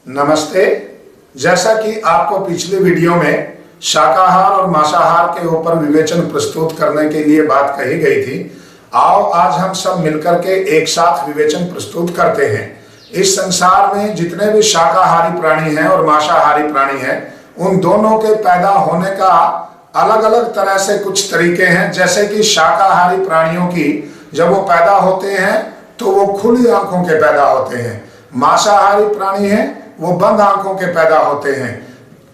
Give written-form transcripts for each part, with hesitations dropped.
नमस्ते। जैसा कि आपको पिछली वीडियो में शाकाहार और मांसाहार के ऊपर विवेचन प्रस्तुत करने के लिए बात कही गई थी, आओ आज हम सब मिलकर के एक साथ विवेचन प्रस्तुत करते हैं। इस संसार में जितने भी शाकाहारी प्राणी हैं और मांसाहारी प्राणी हैं, उन दोनों के पैदा होने का अलग अलग तरह से कुछ तरीके हैं। जैसे कि शाकाहारी प्राणियों की जब वो पैदा होते हैं तो वो खुली आंखों के पैदा होते हैं। मांसाहारी प्राणी हैं वो बंद आंखों के पैदा होते हैं।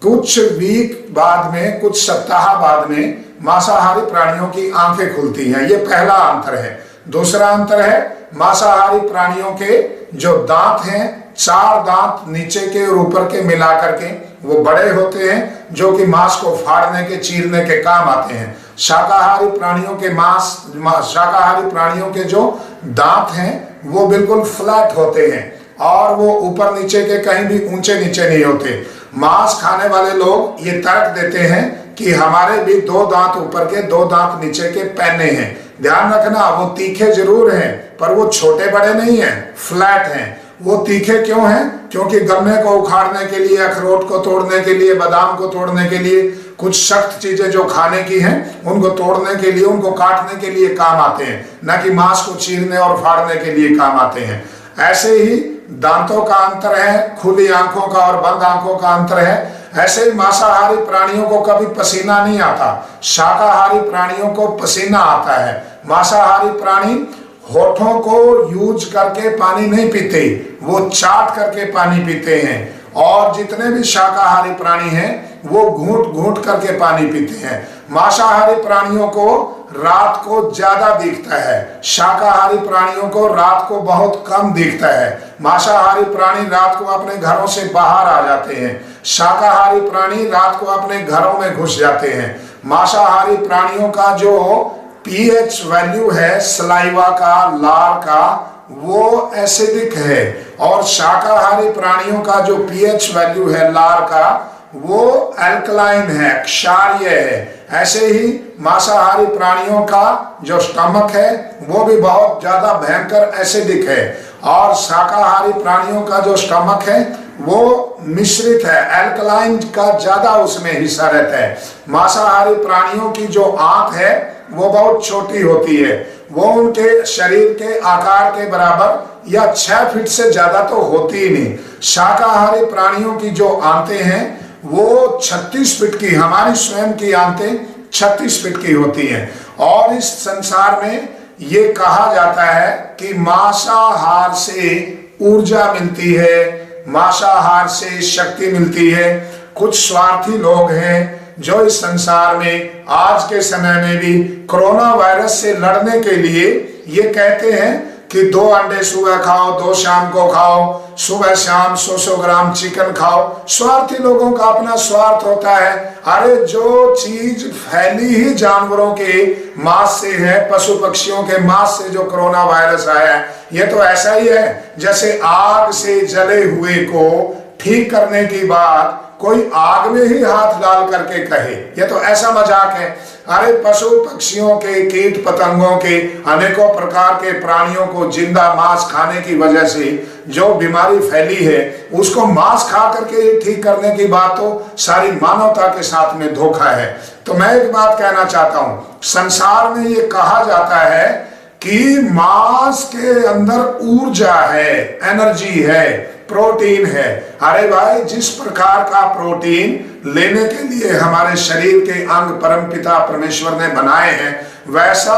कुछ वीक बाद में, कुछ सप्ताह बाद में मांसाहारी प्राणियों की आंखें खुलती हैं। ये पहला अंतर है। दूसरा अंतर है मांसाहारी प्राणियों के जो दांत हैं, 4 दांत नीचे के और ऊपर के मिलाकर के वो बड़े होते हैं, जो कि मांस को फाड़ने के, चीरने के काम आते हैं। शाकाहारी प्राणियों के जो दांत हैं वो बिल्कुल फ्लैट होते हैं और वो ऊपर नीचे के कहीं भी ऊंचे नीचे नहीं होते। मांस खाने वाले लोग ये तर्क देते हैं कि हमारे भी 2 दांत ऊपर के, 2 दांत नीचे के पैने हैं। ध्यान रखना, वो तीखे जरूर हैं पर वो छोटे बड़े नहीं हैं, फ्लैट हैं। वो तीखे क्यों हैं? क्योंकि गन्ने को उखाड़ने के लिए, अखरोट को तोड़ने के लिए, बादाम को तोड़ने के लिए, कुछ सख्त चीजें जो खाने की हैं उनको तोड़ने के लिए, उनको काटने के लिए काम आते हैं, न कि मांस को चीरने और फाड़ने के लिए काम आते हैं। ऐसे ही दांतों का अंतर है, खुली आंखों का और बंद आंखों का अंतर है। ऐसे ही मांसाहारी प्राणियों को कभी पसीना नहीं आता, शाकाहारी प्राणियों को पसीना आता है। मांसाहारी प्राणी होठों को यूज करके पानी नहीं पीते, वो चाट करके पानी पीते हैं। और जितने भी शाकाहारी प्राणी हैं वो घूंट घूंट करके पानी पीते हैं। मांसाहारी प्राणियों को रात को ज्यादा दिखता है, शाकाहारी प्राणियों को रात को बहुत कम दिखता है। मांसाहारी प्राणी रात को अपने घरों से बाहर आ जाते हैं, शाकाहारी प्राणी रात को अपने घरों में घुस जाते हैं। मांसाहारी प्राणियों का जो पीएच वैल्यू है सलाइवा का, लार का, वो एसिडिक है, और शाकाहारी प्राणियों का जो पीएच वैल्यू है लार का वो एल्कलाइन है, क्षारीय है। ऐसे ही मांसाहारी प्राणियों का जो स्टमक है वो भी बहुत ज्यादा भयंकर एसिडिक है, और शाकाहारी प्राणियों का जो स्टमक है वो मिश्रित है, एल्कलाइन का ज्यादा उसमें हिस्सा रहता है। मांसाहारी प्राणियों की जो आंख है वो बहुत छोटी होती है, वो उनके शरीर के आकार के बराबर या 6 फीट से ज्यादा तो होती ही नहीं। शाकाहारी प्राणियों की जो आंतें हैं वो 36 फीट की, हमारी स्वयं की आंतें 36 फीट की होती हैं। और इस संसार में ये कहा जाता है कि मांसाहार से ऊर्जा मिलती है, मांसाहार से शक्ति मिलती है। कुछ स्वार्थी लोग हैं जो इस संसार में आज के समय में भी कोरोना वायरस से लड़ने के लिए ये कहते हैं कि 2 अंडे सुबह खाओ, 2 शाम को खाओ, सुबह शाम 100 ग्राम चिकन खाओ। स्वार्थी लोगों का अपना स्वार्थ होता है। अरे जो चीज फैली ही जानवरों के मांस से है, पशु पक्षियों के मांस से जो कोरोना वायरस आया है, ये तो ऐसा ही है जैसे आग से जले हुए को ठीक करने की बात कोई आग में ही हाथ डाल करके कहे, ये तो ऐसा मजाक है। अरे पशु पक्षियों के, कीट पतंगों के, अनेकों प्रकार के प्राणियों को जिंदा मांस खाने की वजह से जो बीमारी फैली है उसको मांस खा करके ठीक करने की बात तो सारी मानवता के साथ में धोखा है। तो मैं एक बात कहना चाहता हूं, संसार में ये कहा जाता है कि मांस के अंदर ऊर्जा है, एनर्जी है, प्रोटीन है। अरे भाई, जिस प्रकार का प्रोटीन लेने के लिए हमारे शरीर के अंग परमपिता परमेश्वर ने बनाए हैं, वैसा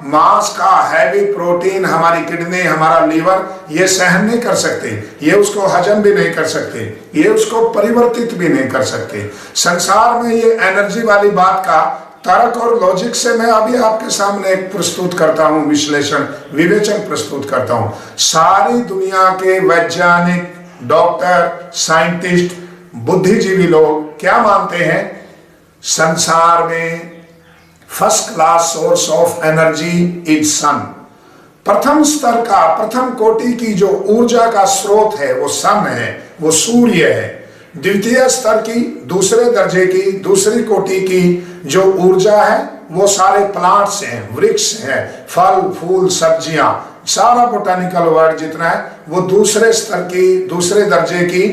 मांस का हैवी प्रोटीन हमारी किडनी, हमारा लीवर ये सहन नहीं कर सकते, ये उसको हजम भी नहीं कर सकते, ये उसको परिवर्तित भी नहीं कर सकते। संसार में ये एनर्जी वाली बात का तर्क और लॉजिक से मैं अभी आपके सामने एक प्रस्तुत करता हूं, विश्लेषण, विवेचन प्रस्तुत करता हूं। सारी दुनिया के वैज्ञानिक, डॉक्टर, साइंटिस्ट, बुद्धिजीवी लोग क्या मानते हैं? संसार में first class source of energy is sun. प्रथम स्तर का, प्रथम कोटि की जो ऊर्जा का स्रोत है वो सन है, वो सूर्य है। द्वितीय स्तर की, दूसरे दर्जे की, दूसरी कोटि की जो ऊर्जा है वो सारे प्लांट्स हैं, वृक्ष हैं, फल फूल सब्जियां, सारा बोटानिकल वर्ड जितना है वो दूसरे स्तर की, दूसरे दर्जे की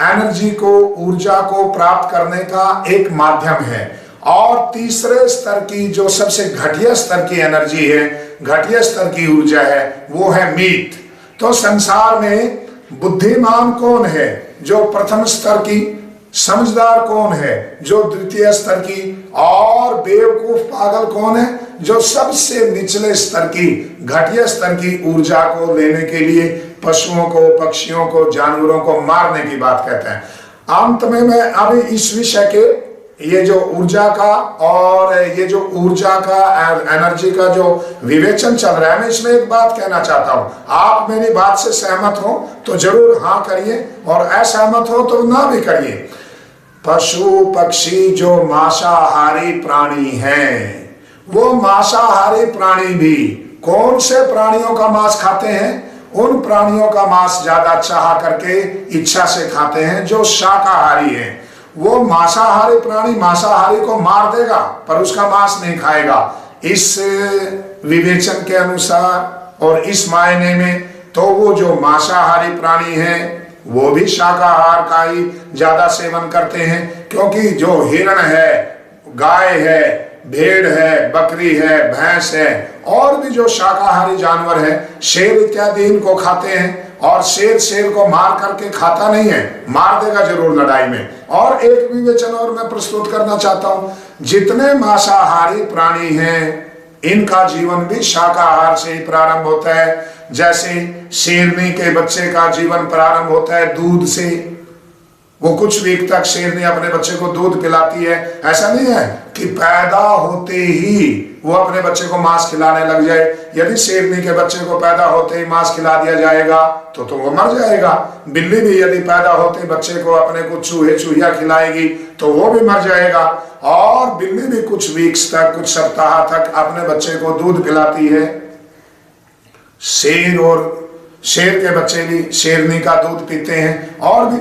एनर्जी को, ऊर्जा को प्राप्त करने का एक माध्यम है। और तीसरे स्तर की, जो सबसे घटिया स्तर की एनर्जी है, घटिया स्तर की ऊर्जा है, वो है मीट। तो संसार में बुद्धिमान कौन है? जो प्रथम स्तर की। समझदार कौन है? जो द्वितीय स्तर की। और बेवकूफ पागल कौन है? जो सबसे निचले स्तर की, घटिया स्तर की ऊर्जा को लेने के लिए पशुओं को, पक्षियों को, जानवरों को मारने की बात कहते हैं। अंत में मैं अभी इस विषय के, ये जो ऊर्जा का और ये जो ऊर्जा का एनर्जी का जो विवेचन चल रहा है, मैं इसमें एक बात कहना चाहता हूं। आप मेरी बात से सहमत हो तो जरूर हाँ करिए, और असहमत हो तो ना भी करिए। पशु पक्षी जो मांसाहारी प्राणी हैं, वो मांसाहारी प्राणी भी कौन से प्राणियों का मांस खाते हैं? उन प्राणियों का मांस ज्यादा चाह करके, इच्छा से खाते हैं जो शाकाहारी हैं। वो मांसाहारी प्राणी मांसाहारी को मार देगा पर उसका मांस नहीं खाएगा। इस विवेचन के अनुसार और इस मायने में तो वो जो मांसाहारी प्राणी हैं वो भी शाकाहार का ही ज्यादा सेवन करते हैं, क्योंकि जो हिरण है, गाय है, भेड़ है, बकरी है, भैंस है, और भी जो शाकाहारी जानवर है, शेर इत्यादि इनको खाते हैं। और शेर को मार करके खाता नहीं है, मार देगा जरूर लड़ाई में। और एक विवेचन और मैं प्रस्तुत करना चाहता हूं, जितने मांसाहारी प्राणी हैं इनका जीवन भी शाकाहार से ही प्रारंभ होता है। जैसे शेरनी के बच्चे का जीवन प्रारंभ होता है दूध से। वो कुछ वीक तक शेरनी अपने बच्चे को दूध पिलाती है। ऐसा नहीं है कि पैदा होते ही वो अपने बच्चे को मांस खिलाने लग जाए। यदि शेरनी के बच्चे को पैदा होते ही मांस खिला दिया जाएगा तो वो मर जाएगा। बिल्ली भी यदि पैदा होते बच्चे को अपने को चूहे चूहिया खिलाएगी तो वो भी मर जाएगा। और बिल्ली भी कुछ वीक्स तक, कुछ सप्ताह तक अपने बच्चे को दूध पिलाती है। शेर के बच्चे भी शेरनी का दूध पीते हैं, और भी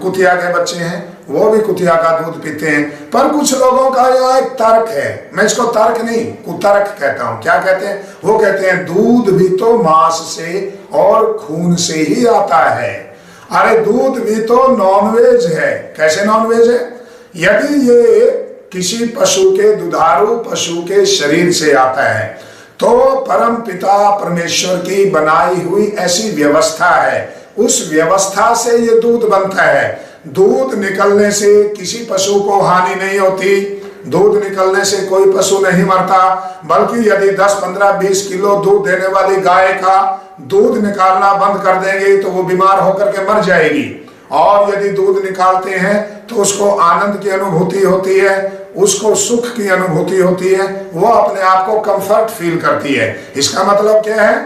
कुतिया के बच्चे हैं वो भी कुतिया का दूध पीते हैं। पर कुछ लोगों का यह एक तर्क है, मैं इसको तर्क नहीं कुतर्क कहता हूं। क्या कहते हैं? वो कहते हैं दूध भी तो मांस से और खून से ही आता है। अरे दूध भी तो नॉनवेज है। कैसे नॉनवेज है? यदि ये किसी पशु के, दुधारू पशु के शरीर से आता है तो परम पिता परमेश्वर की बनाई हुई ऐसी व्यवस्था है, उस व्यवस्था से ये दूध बनता है। दूध निकलने से किसी पशु को हानि नहीं होती, दूध निकलने से कोई पशु नहीं मरता। बल्कि यदि 10, 15, 20 किलो दूध देने वाली गाय का दूध निकालना बंद कर देंगे तो वो बीमार होकर के मर जाएगी। और यदि दूध निकालते हैं तो उसको आनंद की अनुभूति होती है, उसको सुख की अनुभूति होती है, वो अपने आप को कंफर्ट फील करती है। इसका मतलब क्या है?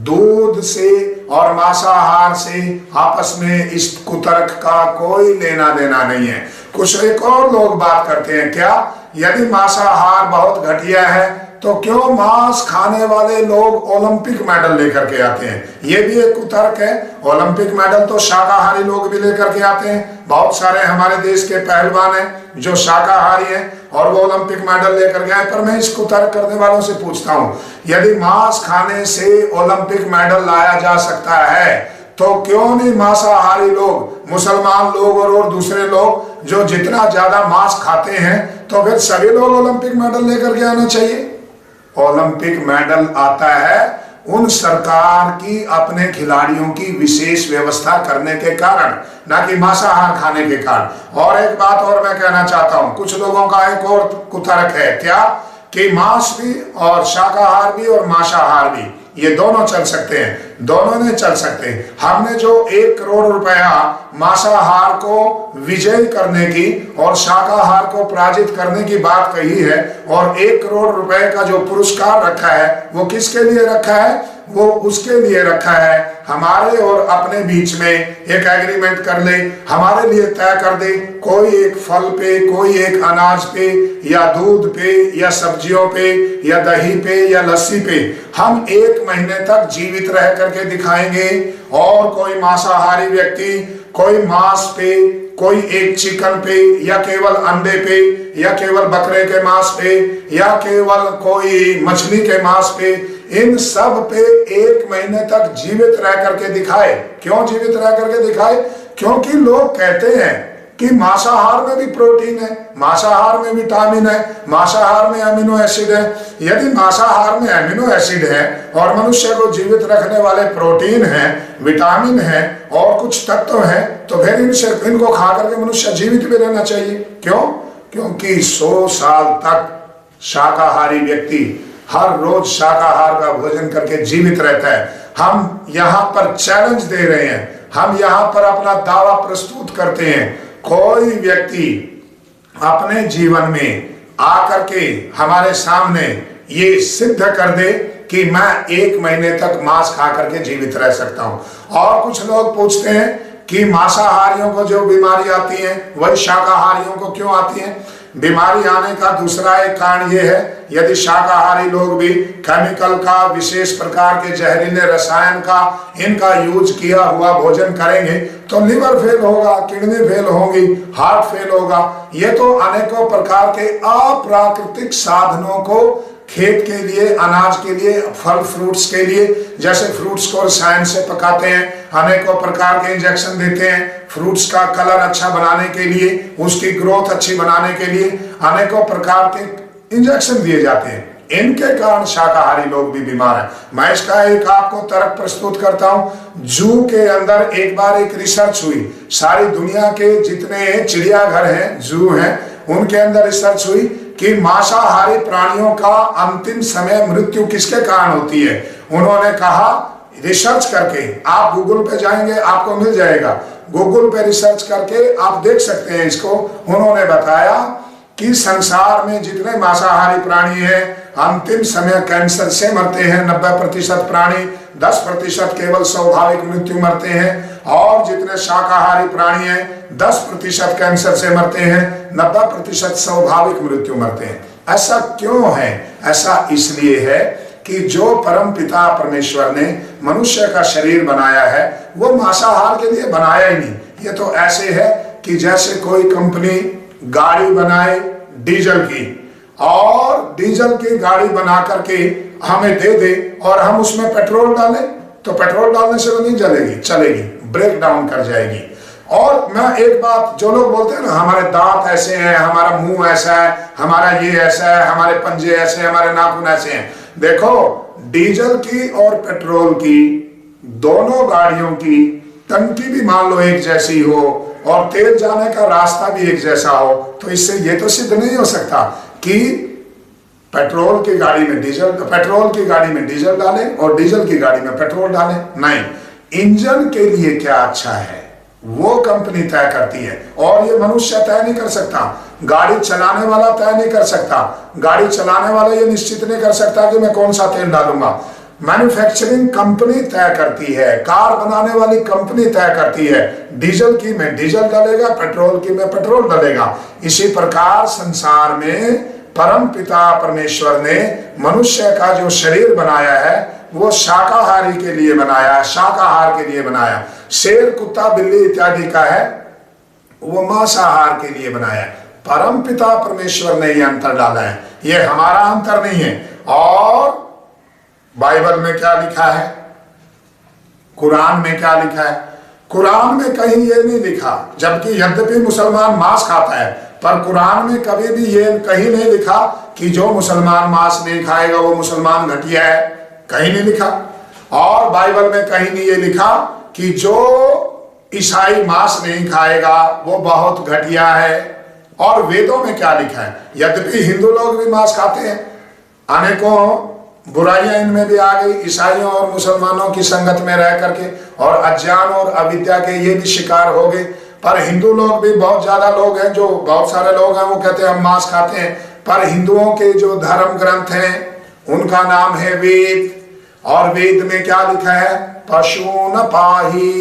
दूध से और मांसाहार से आपस में इस कुतर्क का कोई लेना देना नहीं है। कुछ एक और लोग बात करते हैं, क्या यदि मांसाहार बहुत घटिया है तो क्यों मांस खाने वाले लोग ओलंपिक मेडल लेकर के आते हैं? ये भी एक कुतर्क है। ओलंपिक मेडल तो शाकाहारी लोग भी लेकर के आते हैं। बहुत सारे हमारे देश के पहलवान हैं जो शाकाहारी हैं और वो ओलंपिक मेडल लेकर गए। पर मैं इस कुतर्क करने वालों से पूछता हूं, यदि मांस खाने से ओलंपिक मेडल लाया जा सकता है तो क्यों नहीं मांसाहारी लोग, मुसलमान लोग और दूसरे लोग जो जितना ज्यादा मांस खाते हैं, तो फिर सभी लोग ओलंपिक मेडल लेकर के आना चाहिए। ओलंपिक मेडल आता है उन सरकार की अपने खिलाड़ियों की विशेष व्यवस्था करने के कारण, ना कि मांसाहार खाने के कारण। और एक बात और मैं कहना चाहता हूं, कुछ लोगों का एक और कुतर्क है, क्या कि मांस भी और शाकाहार भी और मांसाहार भी ये दोनों चल सकते हैं। दोनों नहीं चल सकते। हमने जो 1 करोड़ रुपया मांसाहार को विजय करने की और शाकाहार को पराजित करने की बात कही है, और 1 करोड़ रुपए का जो पुरस्कार रखा है वो किसके लिए रखा है? वो उसके लिए रखा है हमारे और अपने बीच में एक एग्रीमेंट कर ले, हमारे लिए तय कर दे, कोई एक फल पे, कोई एक अनाज पे, या दूध पे, या सब्जियों पे, या दही पे, या लस्सी पे हम 1 महीने तक जीवित रह करके दिखाएंगे। और कोई मांसाहारी व्यक्ति कोई मांस पे, कोई एक चिकन पे, या केवल अंडे पे, या केवल बकरे के मांस पे, या केवल कोई मछली के मांस पे, इन सब पे 1 महीने तक जीवित रह करके दिखाए। क्यों जीवित रह करके दिखाए? क्योंकि लोग कहते हैं कि मांसाहार में भी प्रोटीन है, मांसाहार में विटामिन है, मांसाहार में अमीनो एसिड है। यदि मांसाहार में अमीनो एसिड है और मनुष्य को जीवित रखने वाले प्रोटीन है, विटामिन है और कुछ तत्व है, तो फिर इनको खा करके मनुष्य जीवित भी रहना चाहिए। क्यों? क्योंकि 100 साल तक शाकाहारी व्यक्ति हर रोज शाकाहार का भोजन करके जीवित रहता है। हम यहाँ पर चैलेंज दे रहे हैं, हम यहाँ पर अपना दावा प्रस्तुत करते हैं। कोई व्यक्ति अपने जीवन में आकर के हमारे सामने ये सिद्ध कर दे कि मैं 1 महीने तक मांस खा करके जीवित रह सकता हूं। और कुछ लोग पूछते हैं कि मांसाहारियों को जो बीमारी आती है वही शाकाहारियों को क्यों आती है। बीमारी आने का दूसरा एक कारण यह है, यदि शाकाहारी लोग भी केमिकल का, विशेष प्रकार के जहरीले रसायन का, इनका यूज किया हुआ भोजन करेंगे तो लिवर फेल होगा, किडनी फेल होगी, हार्ट फेल होगा। ये तो अनेकों प्रकार के अप्राकृतिक साधनों को खेत के लिए, अनाज के लिए, फल फ्रूट्स के लिए, जैसे फ्रूट्स को रसायन से पकाते हैं, अनेकों प्रकार के इंजेक्शन देते हैं फ्रूट्स का कलर अच्छा बनाने के लिए, उसकी ग्रोथ अच्छी बनाने के लिए अनेकों प्रकार के इंजेक्शन दिए जाते हैं। इनके कारण शाकाहारी लोग भी बीमार हैं। मैं इसका एक आपको तर्क प्रस्तुत करता हूं। जू के अंदर एक बार एक रिसर्च हुई, सारी दुनिया के जितने चिड़ियाघर हैं, जू हैं, उनके अंदर रिसर्च हुई कि मांसाहारी प्राणियों का अंतिम समय मृत्यु किसके कारण होती है। उन्होंने कहा, रिसर्च करके, आप गूगल पे जाएंगे आपको मिल जाएगा, गूगल पे रिसर्च करके आप देख सकते हैं इसको। उन्होंने बताया कि संसार में जितने मांसाहारी प्राणी हैं अंतिम समय कैंसर से मरते हैं 90% प्राणी, 10% केवल स्वाभाविक मृत्यु मरते हैं। और जितने शाकाहारी प्राणी हैं 10% कैंसर से मरते हैं, 90% स्वाभाविक मृत्यु मरते हैं। ऐसा क्यों है? ऐसा इसलिए है कि जो परम पिता परमेश्वर ने मनुष्य का शरीर बनाया है वो मांसाहार के लिए बनाया ही नहीं। ये तो ऐसे है कि जैसे कोई कंपनी गाड़ी बनाए डीजल की, और डीजल की गाड़ी बना करके हमें दे दे और हम उसमें पेट्रोल डालें, तो पेट्रोल डालने से वो नहीं चलेगी, ब्रेक डाउन कर जाएगी। और मैं एक बात, जो लोग बोलते हैं ना हमारे दांत ऐसे हैं, हमारा मुंह ऐसा है, हमारा ये ऐसा है, हमारे पंजे ऐसे हैं, हमारे नाखून ऐसे हैं। देखो, डीजल की और पेट्रोल की दोनों गाड़ियों की टंकी भी मान लो एक जैसी हो और तेल जाने का रास्ता भी एक जैसा हो, तो इससे ये तो सिद्ध नहीं हो सकता कि पेट्रोल की गाड़ी में डीजल, पेट्रोल की गाड़ी में डीजल डालें और डीजल की गाड़ी में पेट्रोल डालें। नहीं, इंजन के लिए क्या अच्छा है वो कंपनी तय करती है और ये मनुष्य तय नहीं कर सकता। गाड़ी चलाने वाला तय नहीं कर सकता, गाड़ी चलाने वाला ये निश्चित नहीं कर सकता कि मैं कौन सा तेल डालूंगा। मैन्युफैक्चरिंग कंपनी तय करती है, कार बनाने वाली कंपनी तय करती है, डीजल की में डीजल डालेगा, पेट्रोल की में पेट्रोल डालेगा। इसी प्रकार संसार में परम पिता परमेश्वर ने मनुष्य का जो शरीर बनाया है वो शाकाहारी के लिए बनाया, शाकाहार के लिए बनाया। शेर, कुत्ता, बिल्ली इत्यादि का है वो मांसाहार के लिए बनाया। परम पिता परमेश्वर ने ये अंतर डाला है, ये हमारा अंतर नहीं है। और बाइबल में क्या लिखा है, कुरान में क्या लिखा है? कुरान में कहीं ये नहीं लिखा, जबकि यद्यपि मुसलमान मांस खाता है, पर कुरान में कभी भी ये कहीं नहीं लिखा कि जो मुसलमान मांस नहीं खाएगा वो मुसलमान घटिया है, कहीं नहीं लिखा। और बाइबल में कहीं नहीं ये लिखा कि जो ईसाई मांस नहीं खाएगा वो बहुत घटिया है। और वेदों में क्या लिखा है? यद्यपि हिंदू लोग भी मांस खाते हैं, अनेकों बुराइयां इनमें भी आ गई, ईसाइयों और मुसलमानों की संगत में रह करके, और अज्ञान और अविद्या के ये भी शिकार हो गए। पर हिंदू लोग भी बहुत ज्यादा लोग हैं, जो बहुत सारे लोग हैं वो कहते हैं हम मांस खाते हैं, पर हिंदुओं के जो धर्म ग्रंथ हैं उनका नाम है वेद। और वेद में क्या लिखा है? पशु न पाही,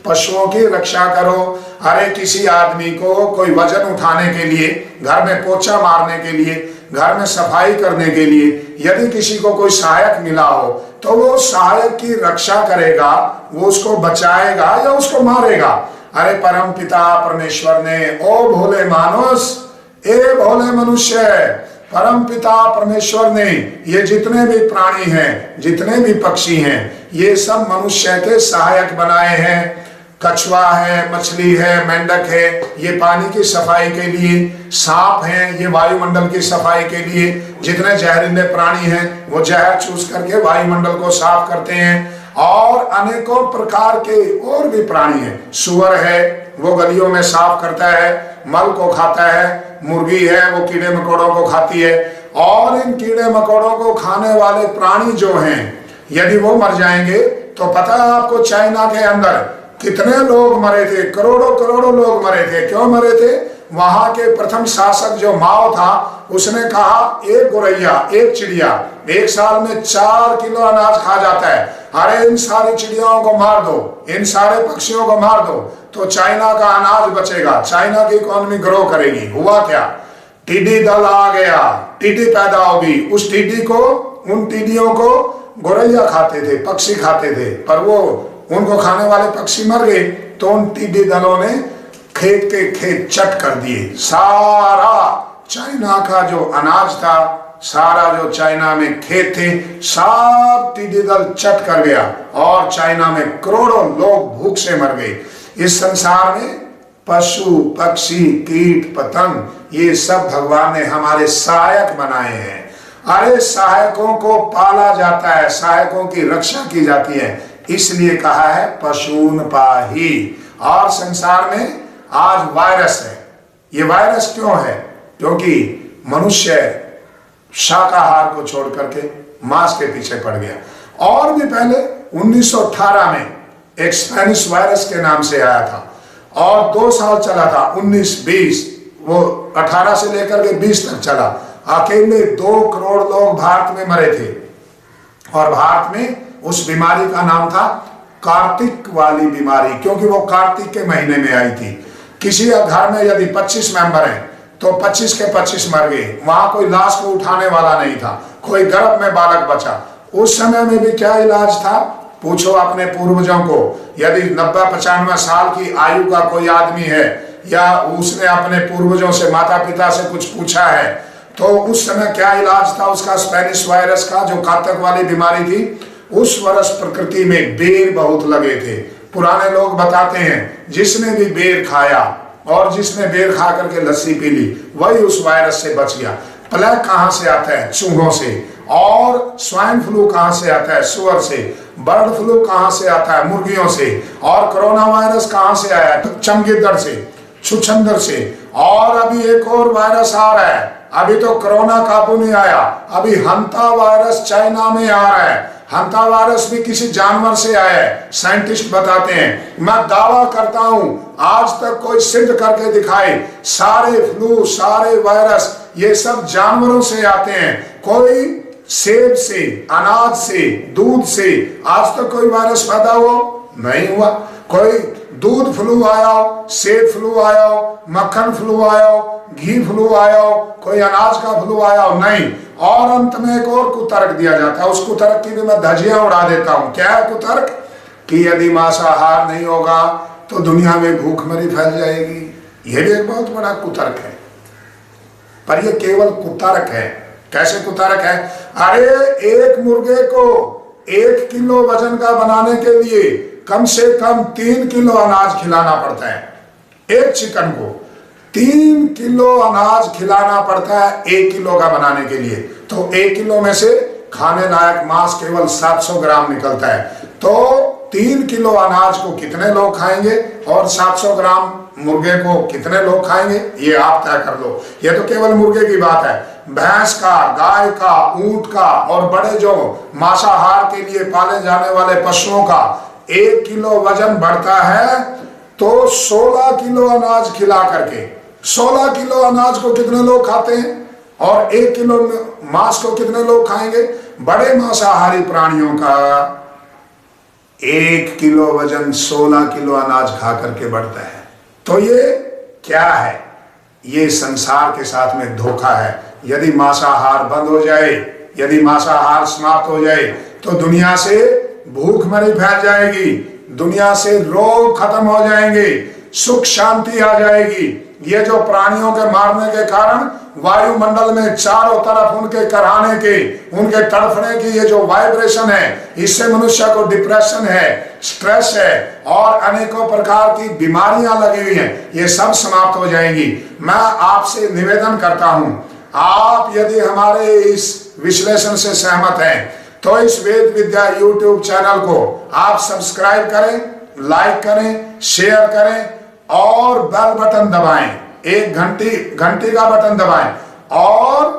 पशुओं की रक्षा करो। अरे किसी आदमी को कोई वजन उठाने के लिए, घर में पोछा मारने के लिए, घर में सफाई करने के लिए यदि किसी को कोई सहायक मिला हो तो वो सहायक की रक्षा करेगा, वो उसको बचाएगा या उसको मारेगा। अरे परम पिता परमेश्वर ने, ओ भोले मानुष, ए भोले मनुष्य, परम पिता परमेश्वर ने ये जितने भी प्राणी हैं, जितने भी पक्षी हैं, ये सब मनुष्य के सहायक बनाए हैं। कछुआ है, मछली है, मेंढक है, ये पानी की सफाई के लिए, सांप हैं ये वायुमंडल की सफाई के लिए, जितने जहरीले प्राणी हैं वो जहर चूस करके वायुमंडल को साफ करते हैं। और अनेकों प्रकार के और भी प्राणी हैं, सुअर है वो गलियों में साफ करता है, मल को खाता है, मुर्गी है वो कीड़े मकोड़ों को खाती है। और इन कीड़े मकोड़ों को खाने वाले प्राणी जो हैं यदि वो मर जाएंगे तो पता है आपको चाइना के अंदर कितने लोग मरे थे, करोड़ों करोड़ों लोग मरे थे। क्यों मरे थे? वहां के प्रथम शासक जो माओ था उसने कहा एक गोरैया, एक चिड़िया एक साल में 4 किलो अनाज खा जाता है, अरे इन सारी चिड़ियाओं को मार दो, इन सारे पक्षियों को मार दो तो चाइना का अनाज बचेगा, चाइना की इकोनॉमी ग्रो करेगी। हुआ क्या? टिड्डी दल आ गया, टिड्डी पैदा होगी। उस टिड्डी को, उन टिड्डियों को गोरैया खाते थे, पक्षी खाते थे, पर वो उनको खाने वाले पक्षी मर गए तो उन टिड्डी दलों ने खेत के खेत चट कर दिए। सारा चाइना का जो अनाज था, सारा जो चाइना में खेत थे, सब टिड्डी दल चट कर गया और चाइना में करोड़ों लोग भूख से मर गए। इस संसार में पशु पक्षी कीट पतंग ये सब भगवान ने हमारे सहायक बनाए हैं। अरे सहायकों को पाला जाता है, सहायकों की रक्षा की जाती है, इसलिए कहा है पशून पाही। और संसार में आज वायरस है। ये वायरस क्यों है? क्योंकि मनुष्य शाकाहार को छोड़ करके मांस के पीछे पड़ गया। और भी पहले 1918 में एक स्पेनिश वायरस के नाम से आया था और 2 साल चला था, 19-20, वो 18 से लेकर के 20 तक चला। अकेले 2 करोड़ लोग भारत में मरे थे और भारत में उस बीमारी का नाम था कार्तिक वाली बीमारी, क्योंकि वो कार्तिक के महीने में आई थी। किसी घर में यदि 25 मेंबर हैं तो 25 के 25 मर गए, वहां कोई लाश को उठाने वाला नहीं था, कोई गर्भ में बालक बचा। उस समय में भी क्या इलाज था? पूछो अपने पूर्वजों को। यदि 90-95 साल की आयु का कोई आदमी है या उसने अपने पूर्वजों से, माता पिता से कुछ पूछा है तो उस समय क्या इलाज था उसका? स्पेनिश वायरस का, जो घातक वाली बीमारी थी। उस वर्ष प्रकृति में बेर बहुत लगे थे। पुराने लोग बताते हैं जिसने भी बेर खाया और जिसने बेर खा करके लस्सी पी ली वही उस वायरस से बच गया। प्लेग कहाँ से आता है? चूहों से। और स्वाइन फ्लू कहाँ से आता है? सुअर से। बर्ड फ्लू कहाँ से आता है? मुर्गियों से। और कोरोना वायरस कहाँ से आया? चमगिदड़ से, छुछंदर से। और अभी एक और वायरस आ रहा है, अभी तो कोरोना काबू नहीं आया, अभी हंता वायरस चाइना में आ रहा है। हंता वायरस भी किसी जानवर से आया है, साइंटिस्ट बताते हैं। मैं दावा करता हूं आज तक कोई सिद्ध करके दिखाए, सारे फ्लू, सारे वायरस ये सब जानवरों से आते हैं। कोई सेब से, अनाज से, दूध से आज तक कोई वायरस पैदा हुआ नहीं हुआ। कोई दूध फ्लू आया हो, सेब फ्लू आया हो, मक्खन फ्लू आया हो, घी फ्लू आया हो, कोई अनाज का फ्लू आया हो, नहीं। और अंत में एक और कुतर्क दिया जाता है, उस कुतर्क की भी मैं धज्जियां उड़ा देता हूं। क्या है कुतर्क? कि यदि मांसाहार नहीं होगा तो दुनिया में भूखमरी फैल जाएगी। यह भी एक बहुत बड़ा कुतर्क है, पर यह केवल कुतर्क है। कैसे कुतर्क है? अरे एक मुर्गे को 1 किलो वजन का बनाने के लिए कम से कम 3 किलो अनाज खिलाना पड़ता है। एक चिकन को 3 किलो अनाज खिलाना पड़ता है 1 किलो का बनाने के लिए। तो 1 किलो में से खाने लायक मांस केवल 700 ग्राम निकलता है। तो 3 किलो अनाज को कितने लोग खाएंगे और 700 ग्राम मुर्गे को कितने लोग खाएंगे, ये आप तय कर लो। ये तो केवल मुर्गे की बात है। भैंस का, गाय का, ऊंट का और बड़े जो मांसाहार के लिए पाले जाने वाले पशुओं का 1 किलो वजन बढ़ता है तो 16 किलो अनाज खिला करके, 16 किलो अनाज को कितने लोग खाते हैं और 1 किलो मांस को कितने लोग खाएंगे? बड़े मांसाहारी प्राणियों का 1 किलो वजन 16 किलो अनाज खा करके बढ़ता है। तो ये क्या है? ये संसार के साथ में धोखा है। यदि मांसाहार बंद हो जाए, यदि मांसाहार समाप्त हो जाए तो दुनिया से भूखमरी फैल जाएगी, दुनिया से रोग खत्म हो जाएंगे, सुख शांति आ जाएगी। ये जो प्राणियों के मारने के कारण वायुमंडल में चारों तरफ उनके कराहने के, उनके तड़फने की ये जो वाइब्रेशन है, इससे मनुष्य को डिप्रेशन है, स्ट्रेस है और अनेकों प्रकार की बीमारियां लगी हुई हैं, ये सब समाप्त हो जाएंगी। मैं आपसे निवेदन करता हूं, आप यदि हमारे इस विश्लेषण से सहमत हैं तो इस वेद विद्या यूट्यूब चैनल को आप सब्सक्राइब करें, लाइक करें, शेयर करें और बेल बटन दबाएं, एक घंटी का बटन दबाएं और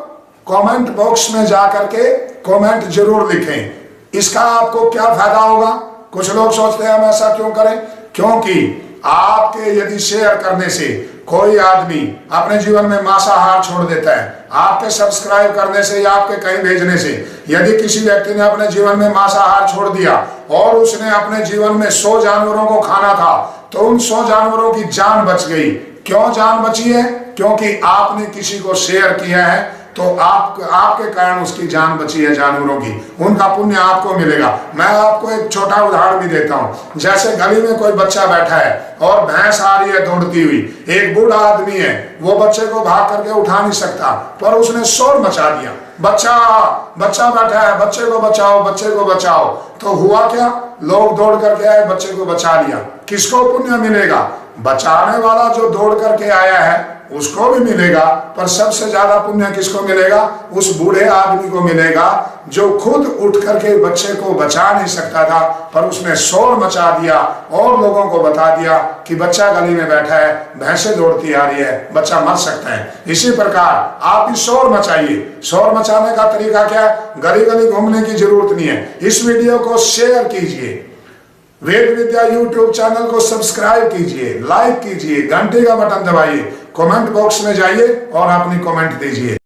कमेंट बॉक्स में जाकर के कमेंट जरूर लिखें। इसका आपको क्या फायदा होगा? कुछ लोग सोचते हैं हम ऐसा क्यों करें, क्योंकि आपके यदि शेयर करने से कोई आदमी अपने जीवन में मांसाहार छोड़ देता है, आपके सब्सक्राइब करने से या आपके कहीं भेजने से यदि किसी व्यक्ति ने अपने जीवन में मांसाहार छोड़ दिया और उसने अपने जीवन में 100 जानवरों को खाना था, तो उन 100 जानवरों की जान बच गई। क्यों जान बची है? क्योंकि आपने किसी को शेयर किया है, तो आपके कारण उसकी जान बची है जानवरों की, उनका पुण्य आपको मिलेगा। मैं आपको एक छोटा उदाहरण भी देता हूं। जैसे गली में कोई बच्चा बैठा है और भैंस आ रही है दौड़ती हुई, एक बूढ़ा आदमी है, वो बच्चे को भाग करके उठा नहीं सकता, पर उसने शोर मचा दिया, बच्चा बच्चा बैठा है, बच्चे को बचाओ, बच्चे को बचाओ। तो हुआ क्या? लोग दौड़ करके आए, बच्चे को बचा लिया। किसको पुण्य मिलेगा? बचाने वाला जो दौड़ करके आया है उसको भी मिलेगा, पर सबसे ज्यादा पुण्य किसको मिलेगा? उस बूढ़े आदमी को मिलेगा जो खुद उठ करके बच्चे को बचा नहीं सकता था, पर उसने शोर मचा दिया और लोगों को बता दिया कि बच्चा गली में बैठा है, भैंसे दौड़ती आ रही है, बच्चा मर सकता है। इसी प्रकार आप भी शोर मचाइए। शोर मचाने का तरीका क्या है? गली गली घूमने की जरूरत नहीं है। इस वीडियो को शेयर कीजिए, वेद विद्या यूट्यूब चैनल को सब्सक्राइब कीजिए, लाइक कीजिए, घंटी का बटन दबाइए, कमेंट बॉक्स में जाइए और अपनी कमेंट दीजिए।